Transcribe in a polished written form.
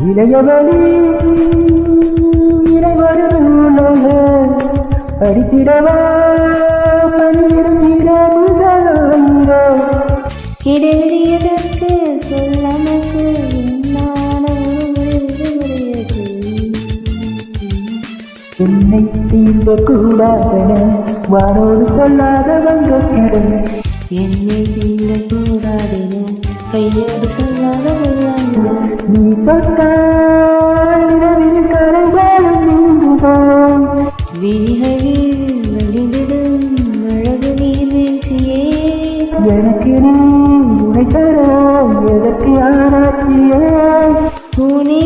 இளையவழி இறைவரும் உலக அடித்திடவா இடைவெளியதற்கு சொல்லமக்கு என்னை தீர்ந்த கூடாதன வானோடு சொல்லாத வங்கக்கிடம் என்னை தீண்ட கூடாதென கையோடு சொல்லாத நீ தொட்டால் இரவில் கரைகளும் நீங்குவோம் விழிகளில் வழிந்திடும் அழகு நீர்வீழ்ச்சியே எனக்கு நீ உனை தர எதற்கு ஆராய்ச்சியே உன்னை